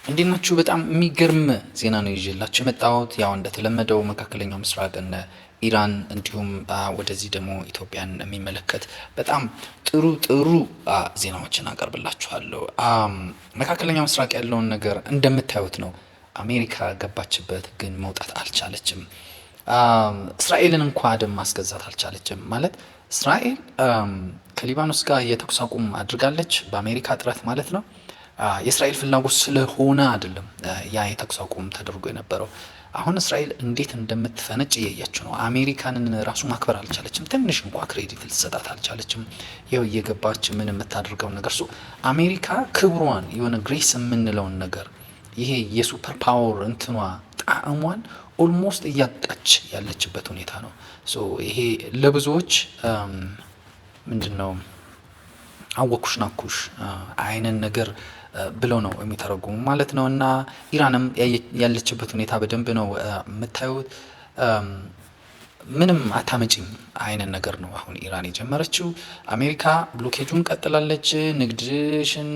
እንዴናችሁ በጣም የሚገርም ዜና ነው ይዤላችሁ የመጣሁት። ያው እንደተለመደው መካከለኛው ምስራቅ እነ ኢራን እንዲሁም ወደዚህ ደግሞ ኢትዮጵያን የሚመለከት በጣም ጥሩ ዜናዎችን አቀርብላችኋለሁ። መካከለኛው ምስራቅ ያለውን ነገር እንደምታዩት ነው። አሜሪካ ገባችበት፣ ግን መውጣት አልቻለችም። እስራኤልን እንኳ ደም ማስገዛት አልቻለችም። ማለት እስራኤል ከሊባኖስ ጋር የተኩስ አቁም አድርጋለች፣ በአሜሪካ ጥረት ማለት ነው። የእስራኤል ፍላጎት ስለሆነ አይደለም ያ የተኩስ አቁም ተደርጎ የነበረው። አሁን እስራኤል እንዴት እንደምትፈነጭ እያያችሁ ነው። አሜሪካንን ራሱ ማክበር አልቻለችም። ትንሽ እንኳ ክሬዲት ልትሰጣት አልቻለችም። ይኸው እየገባች ምን የምታደርገው ነገር አሜሪካ ክብሯን የሆነ ግሬስ የምንለውን ነገር ይሄ የሱፐር ፓወር እንትኗ ጣዕሟን ኦልሞስት እያጣች ያለችበት ሁኔታ ነው። ይሄ ለብዙዎች ምንድን ነው አወኩሽ ናኩሽ አይነን ነገር ብለው ነው የሚተረጉሙ ማለት ነው። እና ኢራንም ያለችበት ሁኔታ በደንብ ነው የምታዩት። ምንም አታመጪም አይነት ነገር ነው አሁን ኢራን የጀመረችው። አሜሪካ ብሎኬጁን ቀጥላለች። ንግድሽን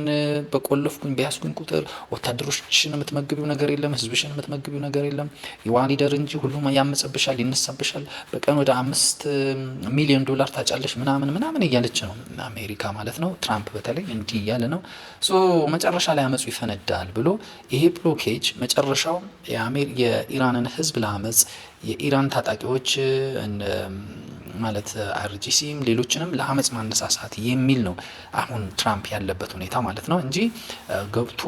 በቆለፍኩኝ በያዝኩኝ ቁጥር ወታደሮችን የምትመግቢው ነገር የለም፣ ህዝብሽን የምትመግቢው ነገር የለም። የዋ ሊደር እንጂ ሁሉም ያመጸብሻል፣ ይነሳብሻል። በቀን ወደ 5 ሚሊዮን ዶላር ታጫለሽ ምናምን እያለች ነው አሜሪካ ማለት ነው። ትራምፕ በተለይ እንዲህ እያለ ነው። መጨረሻ ላይ አመፁ ይፈነዳል ብሎ ይሄ ብሎኬጅ መጨረሻው የኢራንን ህዝብ ለአመፅ የኢራን ታጣቂዎች ማለት አርጂሲም ሌሎችንም ለአመፅ ማነሳሳት የሚል ነው አሁን ትራምፕ ያለበት ሁኔታ ማለት ነው እንጂ ገብቶ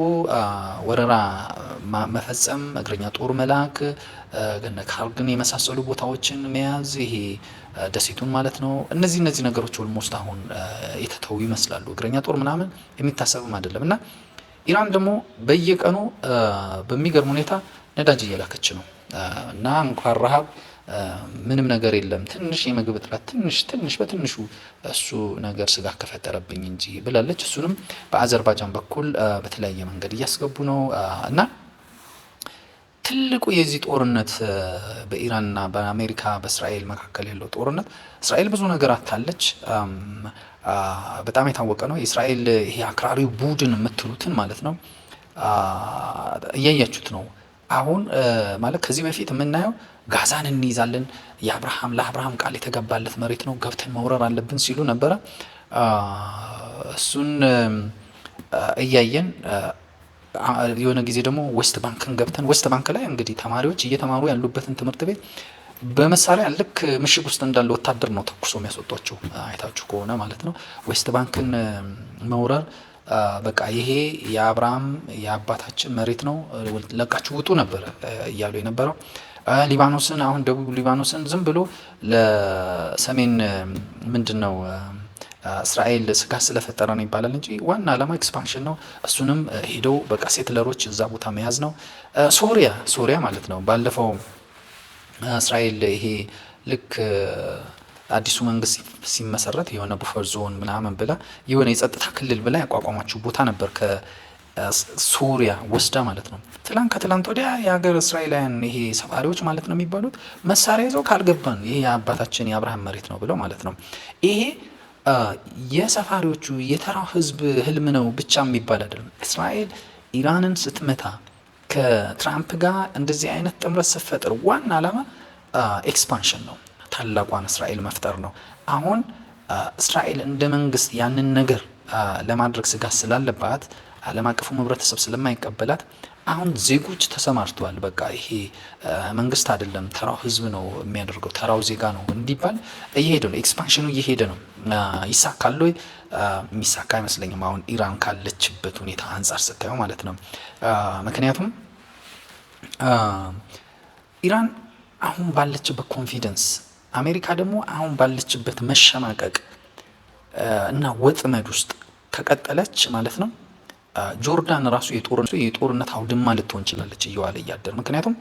ወረራ መፈጸም፣ እግረኛ ጦር መላክ፣ ካርግን የመሳሰሉ ቦታዎችን መያዝ፣ ይሄ ደሴቱን ማለት ነው። እነዚህ ነገሮች ኦልሞስት አሁን የተተው ይመስላሉ። እግረኛ ጦር ምናምን የሚታሰብም አይደለም። እና ኢራን ደግሞ በየቀኑ በሚገርም ሁኔታ ነዳጅ እየላከች ነው። እና እንኳን ረሃብ ምንም ነገር የለም፣ ትንሽ የምግብ እጥረት ትንሽ በትንሹ እሱ ነገር ስጋት ከፈጠረብኝ እንጂ ብላለች። እሱንም በአዘርባጃን በኩል በተለያየ መንገድ እያስገቡ ነው። እና ትልቁ የዚህ ጦርነት በኢራንና በአሜሪካ በእስራኤል መካከል ያለው ጦርነት እስራኤል ብዙ ነገር አታለች። በጣም የታወቀ ነው። የእስራኤል ይሄ አክራሪው ቡድን የምትሉትን ማለት ነው እያያችሁት ነው። አሁን ማለት ከዚህ በፊት የምናየው ጋዛን እንይዛለን፣ ለአብርሃም ቃል የተገባለት መሬት ነው፣ ገብተን መውረር አለብን ሲሉ ነበረ። እሱን እያየን የሆነ ጊዜ ደግሞ ዌስት ባንክን ገብተን ዌስት ባንክ ላይ እንግዲህ ተማሪዎች እየተማሩ ያሉበትን ትምህርት ቤት በመሳሪያ ልክ ምሽግ ውስጥ እንዳለ ወታደር ነው ተኩሶ የሚያስወጧቸው አይታችሁ ከሆነ ማለት ነው። ዌስት ባንክን መውረር በቃ ይሄ የአብርሃም የአባታችን መሬት ነው፣ ለቃችሁ ውጡ ነበር እያሉ የነበረው። ሊባኖስን አሁን ደቡብ ሊባኖስን ዝም ብሎ ለሰሜን ምንድነው እስራኤል ስጋት ስለፈጠረ ነው ይባላል እንጂ ዋና ዓላማ ኤክስፓንሽን ነው። እሱንም ሄደው በቃ ሴትለሮች እዛ ቦታ መያዝ ነው። ሶሪያ ማለት ነው። ባለፈው እስራኤል ይሄ ልክ አዲሱ መንግስት ሲመሰረት የሆነ ቡፈር ዞን ምናምን ብላ የሆነ የጸጥታ ክልል ብላ ያቋቋማችሁ ቦታ ነበር ከሶሪያ ወስዳ ማለት ነው። ከትላንት ወዲያ የሀገር እስራኤላውያን ይሄ ሰፋሪዎች ማለት ነው የሚባሉት መሳሪያ ይዘው ካልገባን ይሄ የአባታችን የአብርሃም መሬት ነው ብለው ማለት ነው። ይሄ የሰፋሪዎቹ የተራው ህዝብ ህልም ነው ብቻ የሚባል አይደለም። እስራኤል ኢራንን ስትመታ ከትራምፕ ጋር እንደዚህ አይነት ጥምረት ስትፈጥር ዋና ዓላማ ኤክስፓንሽን ነው፣ ታላቋን እስራኤል መፍጠር ነው። አሁን እስራኤል እንደ መንግስት ያንን ነገር ለማድረግ ስጋት ስላለባት ዓለም አቀፉ ህብረተሰብ ስለማይቀበላት አሁን ዜጎች ተሰማርተዋል። በቃ ይሄ መንግስት አይደለም ተራው ህዝብ ነው የሚያደርገው፣ ተራው ዜጋ ነው እንዲባል እየሄደ ነው። ኤክስፓንሽኑ እየሄደ ነው። ይሳካል ወይ? የሚሳካ አይመስለኝም አሁን ኢራን ካለችበት ሁኔታ አንጻር ስታየው ማለት ነው። ምክንያቱም ኢራን አሁን ባለችበት ኮንፊደንስ፣ አሜሪካ ደግሞ አሁን ባለችበት መሸማቀቅ እና ወጥመድ ውስጥ ከቀጠለች ማለት ነው ጆርዳን ራሱ የጦርነት አውድማ ልትሆን ይችላለች እየዋለ እያደር። ምክንያቱም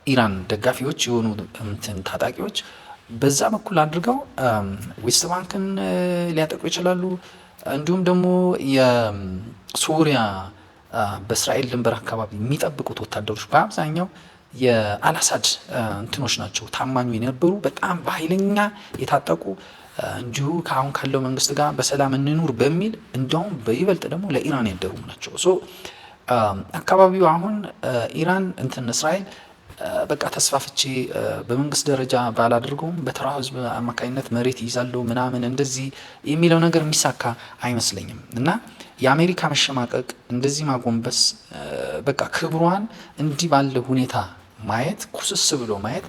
የኢራን ደጋፊዎች የሆኑ ታጣቂዎች በዛ በኩል አድርገው ዌስት ባንክን ሊያጠቁ ይችላሉ። እንዲሁም ደግሞ የሶሪያ በእስራኤል ድንበር አካባቢ የሚጠብቁት ወታደሮች በአብዛኛው የአልአሳድ እንትኖች ናቸው፣ ታማኙ የነበሩ በጣም በኃይለኛ የታጠቁ እንዲሁ ከአሁን ካለው መንግስት ጋር በሰላም እንኑር በሚል እንዲያውም በይበልጥ ደግሞ ለኢራን ያደሩ ናቸው። ሶ አካባቢው አሁን ኢራን እስራኤል በቃ ተስፋፍቼ በመንግስት ደረጃ ባላደርገውም በተራ ህዝብ አማካኝነት መሬት ይይዛለሁ ምናምን እንደዚህ የሚለው ነገር የሚሳካ አይመስለኝም። እና የአሜሪካ መሸማቀቅ እንደዚህ ማጎንበስ በቃ ክብሯን እንዲህ ባለ ሁኔታ ማየት ኩስስ ብሎ ማየት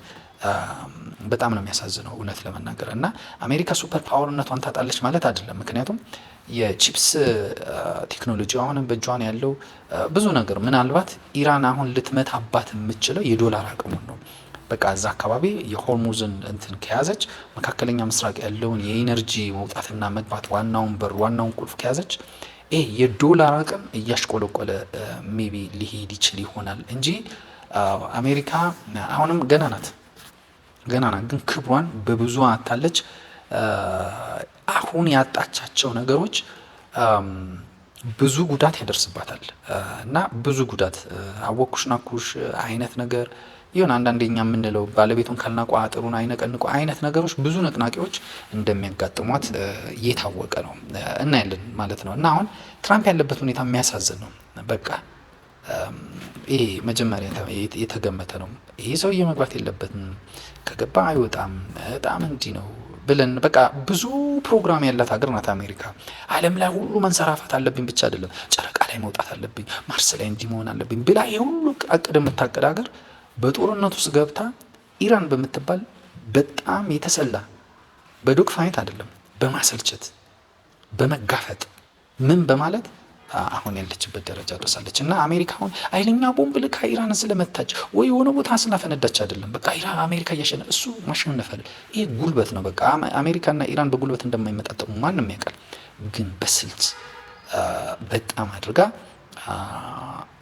በጣም ነው የሚያሳዝነው እውነት ለመናገር። እና አሜሪካ ሱፐር ፓወርነቷን ታጣለች ማለት አይደለም። ምክንያቱም የቺፕስ ቴክኖሎጂ አሁንም በእጇን ያለው ብዙ ነገር ምናልባት ኢራን አሁን ልትመታባት የምትችለው የዶላር አቅሙን ነው። በቃ እዛ አካባቢ የሆርሙዝን ከያዘች መካከለኛ ምስራቅ ያለውን የኢነርጂ መውጣትና መግባት ዋናውን በር ዋናውን ቁልፍ ከያዘች የዶላር አቅም እያሽቆለቆለ ሜቢ ሊሄድ ይችል ይሆናል እንጂ አሜሪካ አሁንም ገና ናት፣ ግን ክብሯን በብዙ አታለች። አሁን ያጣቻቸው ነገሮች ብዙ ጉዳት ያደርስባታል እና ብዙ ጉዳት አወኩሽ ናኩሽ አይነት ነገር ይሁን አንዳንዴኛ የምንለው ባለቤቱን ካልናቋ አጥሩን አይነቀንቁ አይነት ነገሮች ብዙ ነቅናቂዎች እንደሚያጋጥሟት እየታወቀ ነው እናያለን ማለት ነው። እና አሁን ትራምፕ ያለበት ሁኔታ የሚያሳዝን ነው። በቃ ይሄ መጀመሪያ የተገመተ ነው። ይሄ ሰውዬ መግባት የለበትም፣ ከገባ አይወጣም፣ በጣም እንዲህ ነው ብለን በቃ ብዙ ፕሮግራም ያላት ሀገር ናት አሜሪካ። ዓለም ላይ ሁሉ መንሰራፋት አለብኝ ብቻ አይደለም፣ ጨረቃ ላይ መውጣት አለብኝ፣ ማርስ ላይ እንዲህ መሆን አለብኝ ብላ የሁሉ አቅድ የምታቅድ ሀገር በጦርነት ውስጥ ገብታ ኢራን በምትባል በጣም የተሰላ በዶግ ፋይት አይደለም በማሰልቸት በመጋፈጥ ምን በማለት አሁን ያለችበት ደረጃ ደርሳለች። እና አሜሪካ አሁን ኃይለኛ ቦምብ ልካ ኢራን ስለመታች ወይ የሆነ ቦታ ስላፈነዳች አይደለም። በቃ ኢራን አሜሪካ እያሸነፈ እሱ ማሸነፈል ይሄ ጉልበት ነው። በቃ አሜሪካና ኢራን በጉልበት እንደማይመጣጠሙ ማንም ያውቃል። ግን በስልት በጣም አድርጋ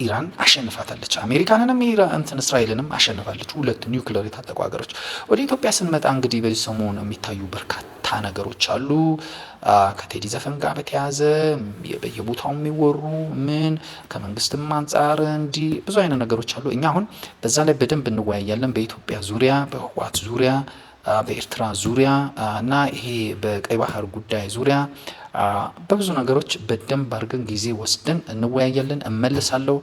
ኢራን አሸንፋታለች። አሜሪካንንም እስራኤልንም አሸንፋለች። ሁለት ኒውክሌር የታጠቁ ሀገሮች። ወደ ኢትዮጵያ ስንመጣ እንግዲህ በዚህ ሰሞን የሚታዩ በርካታ ነገሮች አሉ። ከቴዲ ዘፈን ጋር በተያያዘ በየቦታው የሚወሩ ከመንግስትም አንጻር እንዲህ ብዙ አይነት ነገሮች አሉ። እኛ አሁን በዛ ላይ በደንብ እንወያያለን። በኢትዮጵያ ዙሪያ፣ በህወሓት ዙሪያ፣ በኤርትራ ዙሪያ እና ይሄ በቀይ ባህር ጉዳይ ዙሪያ በብዙ ነገሮች በደንብ አድርገን ጊዜ ወስደን እንወያያለን። እመልሳለሁ።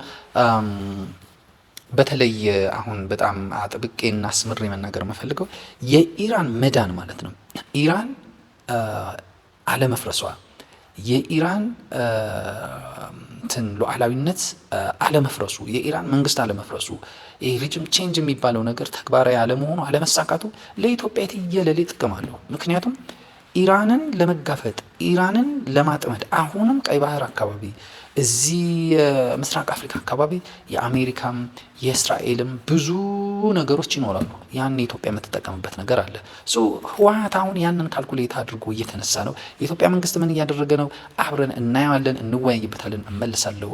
በተለይ አሁን በጣም አጥብቄና አስምሬ መናገር የምፈልገው የኢራን መዳን ማለት ነው። ኢራን አለመፍረሷ፣ የኢራን ሉዓላዊነት አለመፍረሱ፣ የኢራን መንግስት አለመፍረሱ፣ ሪጅም ቼንጅ የሚባለው ነገር ተግባራዊ አለመሆኑ አለመሳካቱ ለኢትዮጵያ የትየለሌ ጥቅም አለው። ምክንያቱም ኢራንን ለመጋፈጥ ኢራንን ለማጥመድ አሁንም ቀይ ባህር አካባቢ እዚህ ምስራቅ አፍሪካ አካባቢ የአሜሪካም የእስራኤልም ብዙ ነገሮች ይኖራሉ። ያን ኢትዮጵያ የምትጠቀምበት ነገር አለ። ህወሓት አሁን ያንን ካልኩሌት አድርጎ እየተነሳ ነው። የኢትዮጵያ መንግስት ምን እያደረገ ነው? አብረን እናየዋለን፣ እንወያይበታለን። እመልሳለሁ።